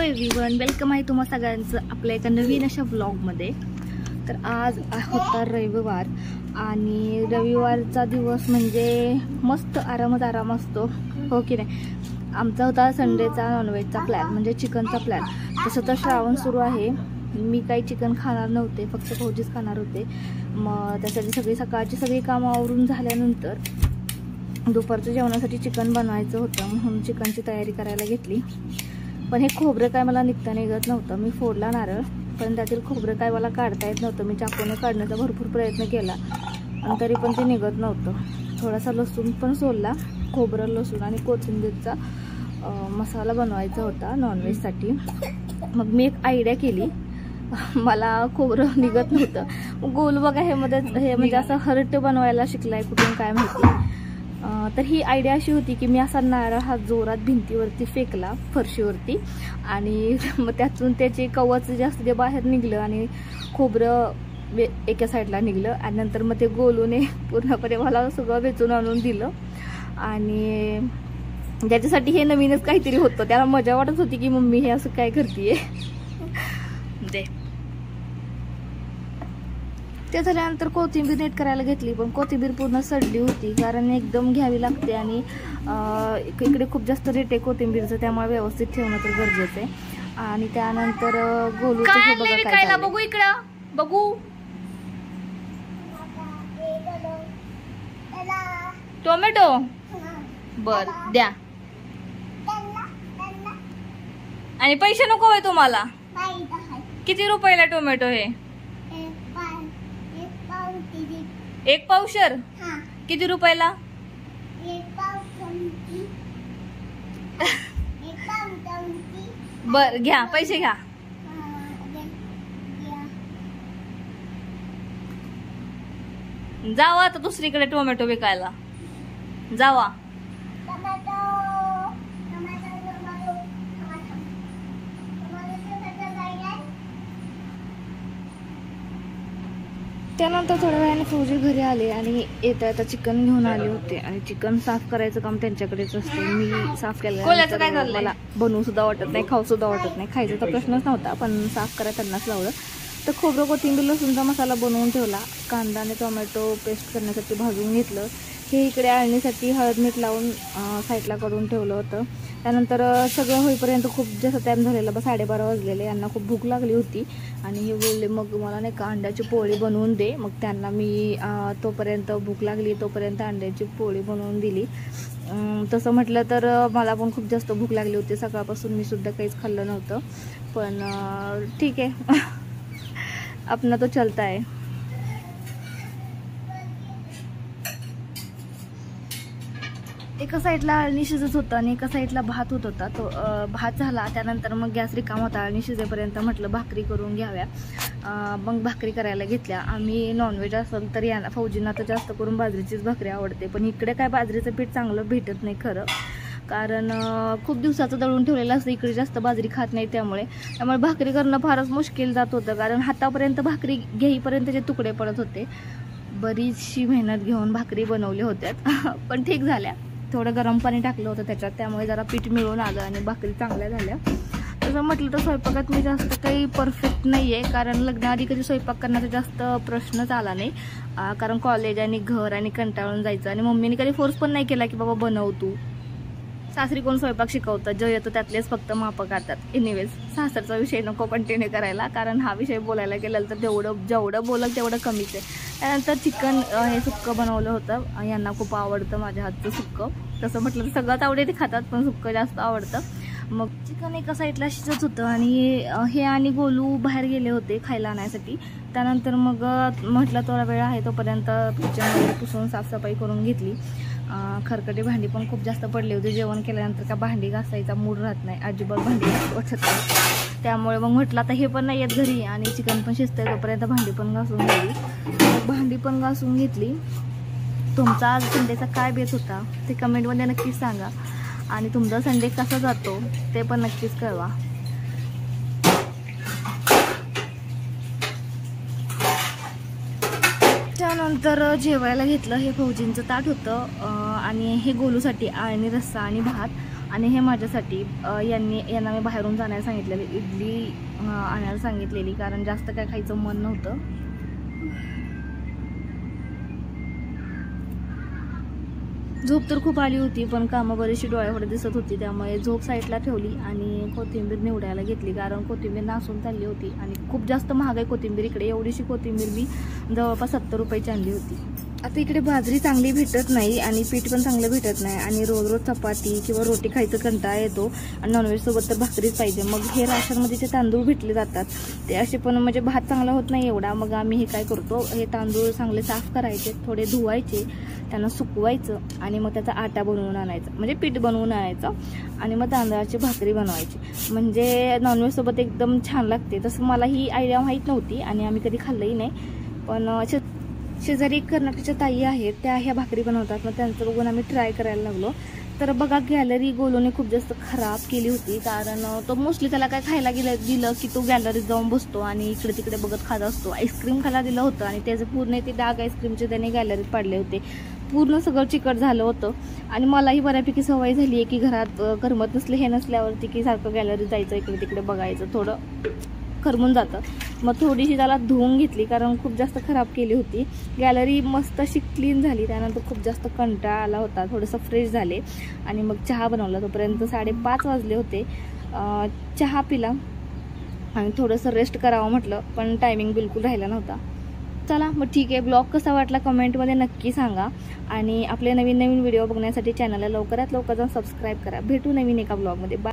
Everyone, welcome आहे तुम्हा सगळ्यांचं आपल्या एका नवीन अशा व्लॉगमध्ये। तर आज होता रविवार आणि रविवारचा दिवस म्हणजे मस्त आराम असतो, हो की नाही। आमचा होता संडेचा नॉनव्हेजचा प्लॅन, म्हणजे चिकनचा प्लॅन। तसं तर श्रावण सुरू आहे, मी काही चिकन खाणार नव्हते, फक्त भाऊजीच खाणार होते। मग त्यासाठी सकाळची सगळी कामं आवरून झाल्यानंतर दुपारच्या जेवणासाठी चिकन बनवायचं होतं, म्हणून चिकनची तयारी करायला घेतली। पण हे खोबरं काय मला निघत नव्हतं। मी फोडला नारळ, पण त्यातील खोबरं काय मला काढता येत नव्हतं। मी चाकूने काढण्याचा भरपूर प्रयत्न केला आणि तरी पण ते निघत नव्हतं। थोडासा लसूण पण सोलला, खोबरं, लसूण आणि कोथिंबीरचा मसाला बनवायचा होता नॉनव्हेजसाठी। मग मी एक आयडिया केली, मला खोबरं निघत नव्हतं। गोल बघा हे म्हणजे असं हर्ट बनवायला शिकलाय कुठून काय माहिती। तर ही आयडिया अशी होती की मी असा नारळ हा जोरात भिंतीवरती फेकला, फरशीवरती, आणि मग त्यातून त्याचे कवच जास्त ते बाहेर निघलं आणि खोबरं एका साईडला निघलं। आणि नंतर मग ते गोलूने पूर्णपणे मला सगळं वेचून आणून दिलं। आणि ज्याच्यासाठी हे नवीनच काहीतरी होतं, त्याला मजा वाटत होती की मम्मी हे असं काय करतेय दे। ते झाल्यानंतर कोथिंबीर नीट करायला घेतली, पण कोथिंबीर पूर्ण सडली होती, कारण एकदम घ्यावी लागते आणि इकडे खूप जास्त रेट आहे कोथिंबीरचं, त्यामुळे व्यवस्थित ठेवणं तर गरजेचं आहे। आणि त्यानंतर गोलूचं हे बघा काय बघू, इकडं बघू, टोमॅटो बर द्या। आणि पैसे नको आहे तुम्हाला? किती रुपयाला टोमॅटो हे? एक पावशर? किती रुपयाला? बर घ्या, पैसे घ्या। जावा आता दुसरीकडे टोमॅटो विकायला जावा। त्यानंतर थोड्या वेळाने फौजी घरी आले आणि येता चिकन घेऊन आले होते आणि चिकन साफ करायचं काम त्यांच्याकडेच असते। मी साफ केलं, मला बनवू सुद्धा वाटत नाही, खाऊ सुद्धा वाटत नाही। खायचा तर प्रश्नच नव्हता, पण साफ करायला त्यांनाच लावलं। तर खोबरं, कोथिंबीर, लसूणचा मसाला बनवून ठेवला, कांदा आणि टोमॅटो पेस्ट करण्यासाठी भाजून घेतलं। हे इकडे आळणीसाठी हळद मीठ लावून साईडला करून ठेवलं होतं। त्यानंतर सगळं होईपर्यंत खूप जास्त टाईम झालेला, 12:30 वाजलेले। यांना खूप भूक लागली होती आणि हे बोलले मग मला नाही का अंड्याची पोळी बनवून दे। मग त्यांना मी तोपर्यंत भूक लागली तोपर्यंत अंड्याची पोळी बनवून दिली। तसं म्हटलं तर मला पण खूप जास्त भूक लागली होती, सकाळपासून मी सुद्धा काहीच खाल्लं नव्हतं, पण ठीक आहे अपना तो चलता है। एका साईडला अळणी शिजत होता आणि एका साईडला भात होत होता। तो भात झाला, त्यानंतर मग गॅस रिकामा होता। अळणी शिजेपर्यंत म्हटलं भाकरी करून घ्याव्या, मग भाकरी करायला घेतल्या। आम्ही नॉनव्हेज असेल तर यांना फौजींना तर जास्त करून बाजरीचीच भाकरी आवडते, पण इकडे काय बाजरीचं पीठ चांगलं भेटत नाही खरं, कारण खूप दिवसाचं दळून ठेवलेलं असतं। इकडे जास्त बाजरी खात नाही, त्यामुळे भाकरी करणं फारच मुश्किल जात होतं, कारण हातापर्यंत भाकरी घेईपर्यंत जे तुकडे पडत होते। बरीचशी मेहनत घेऊन भाकरी बनवल्या होत्या, पण ठीक झाल्या। थोडं गरम पाणी टाकलं होतं त्याच्यात, त्यामुळे जरा पीठ मिळून आलं आणि भाकरी चांगल्या झाल्या। तसं म्हटलं तर स्वयंपाकात मी जास्त काही परफेक्ट नाही आहे, कारण लग्नाआधी कधी स्वयंपाक करण्याचा जास्त प्रश्नच आला नाही, कारण कॉलेज आणि घर आणि कंटाळून जायचं। आणि मम्मीने कधी फोर्स पण नाही केला की बाबा बनव तू। सासरी कोण स्वयंपाक शिकवतात, जे येतं त्यातलेच फक्त मापं काढतात। एनिवेज सासरचा विषय नको कंटिन्यू करायला, कारण हा विषय बोलायला गेलं तर जेवढं बोलल तेवढं कमीच आहे। त्यानंतर चिकन हे सुक्कं बनवलं होतं, यांना खूप आवडतं माझ्या हातचं सुक्कं। तसं म्हटलं तर सगळंच आवडते खातात, पण सुक्कं जास्त आवडतं। मग चिकन एका साईडला शिजत होतं आणि हे आणि गोलू बाहेर गेले होते खायला आणायसाठी। त्यानंतर मग म्हटलं थोडा वेळ आहे तोपर्यंत किचनमध्ये पुसून साफसफाई करून घेतली। खरकटी भांडी पण खूप जास्त पडली होती, जेवण केल्यानंतर का भांडी घासायचा मूड राहत नाही, अजिबात भांडी वाटत नाही। त्यामुळे मग म्हटलं आता हे पण नाही येत घरी आणि चिकन पण शिजतंय, तोपर्यंत भांडी पण घासून घेतली। भांडी पण घासून घेतली। तुमचा आज संडेचा काय बेत होता ते कमेंटमध्ये नक्कीच सांगा, आणि तुमचा संडे कसा जातो ते पण नक्कीच कळवा। त्यानंतर जेवायला घेतलं। हे फौजींचं ताट होतं आणि हे गोलूसाठी आळणी रस्सा आणि भात आणि हे माझ्यासाठी यांना मी बाहेरून जाण्याला सांगितलेलं, इडली आणायला सांगितलेली, कारण जास्त काय खायचं मन नव्हतं. झोप तर खूप आली होती, पण कामं बरीचशी डोळ्यापुढे दिसत होती, त्यामुळे झोप साईडला ठेवली आणि कोथिंबीर निवडायला घेतली, कारण कोथिंबीर नासून चालली होती आणि खूप जास्त महाग आहे कोथिंबीर इकडे. एवढीशी कोथिंबीर मी जवळपास 70 रुपयाची आणली होती. आता इकडे बाजरी चांगली भेटत नाही आणि पीठ पण चांगलं भेटत नाही आणि रोज रोज चपाती किंवा रोटी खायचं कंटाळा येतो आणि नॉनव्हेज सोबत तर भाकरीच पाहिजे. मग हे राशनमध्ये जे तांदूळ भेटले जातात ते असे पण म्हणजे भात चांगला होत नाही एवढा. मग आम्ही हे काय करतो, हे तांदूळ चांगले साफ करायचे, थोडे धुवायचे, त्यांना सुकवायचं आणि मग त्याचा आटा बनवून आणायचा, म्हणजे पीठ बनवून आणायचं आणि मग तांदळाची भाकरी बनवायची, म्हणजे नॉनव्हेज सोबत एकदम छान लागते. तसं मला ही आयडिया माहीत नव्हती आणि आम्ही कधी खाल्लंही नाही, पण शेजारी कर्नाटकच्या ताई आहेत, त्या ह्या भाकरी बनवतात. मग त्यांचं बघून आम्ही ट्राय करायला लागलो. तर बघा, गॅलरी गोलूने खूप जास्त खराब केली होती, कारण तो मोस्टली त्याला काय खायला दिलं की तो गॅलरीत जाऊन बसतो आणि इकडे तिकडे बघत खात असतो. आईस्क्रीम खायला दिलं होतं आणि त्याचं पूर्ण ते डाग आईस्क्रीमचे त्याने गॅलरीत पाडले होते, पूर्ण सगळं चिकट झालं होतं. आणि मलाही बऱ्यापैकी सवय झाली आहे की घरात करमत नसले हे नसल्यावरती की सारखं गॅलरीत जायचं, इकडे तिकडे बघायचं, थोडं करमून जातं. मग थोडीशी त्याला धुवून घेतली, कारण खूप जास्त खराब केली होती. गॅलरी मस्त अशी क्लीन झाली, त्यानंतर खूप जास्त कंटाळा आला होता, थोडंसं फ्रेश झाले आणि मग चहा बनवला. तोपर्यंत 5:30 वाजले होते. चहा पिला आणि थोडंसं रेस्ट करावं म्हटलं, पण टायमिंग बिलकुल राहिला नव्हता. चला मग ठीक आहे, ब्लॉग कसा वाटला कमेंटमध्ये नक्की सांगा आणि आपले नवीन नवीन व्हिडिओ बघण्यासाठी चॅनलला लवकरात लवकर जाऊन सबस्क्राईब करा. भेटू नवीन एका ब्लॉगमध्ये. बाय.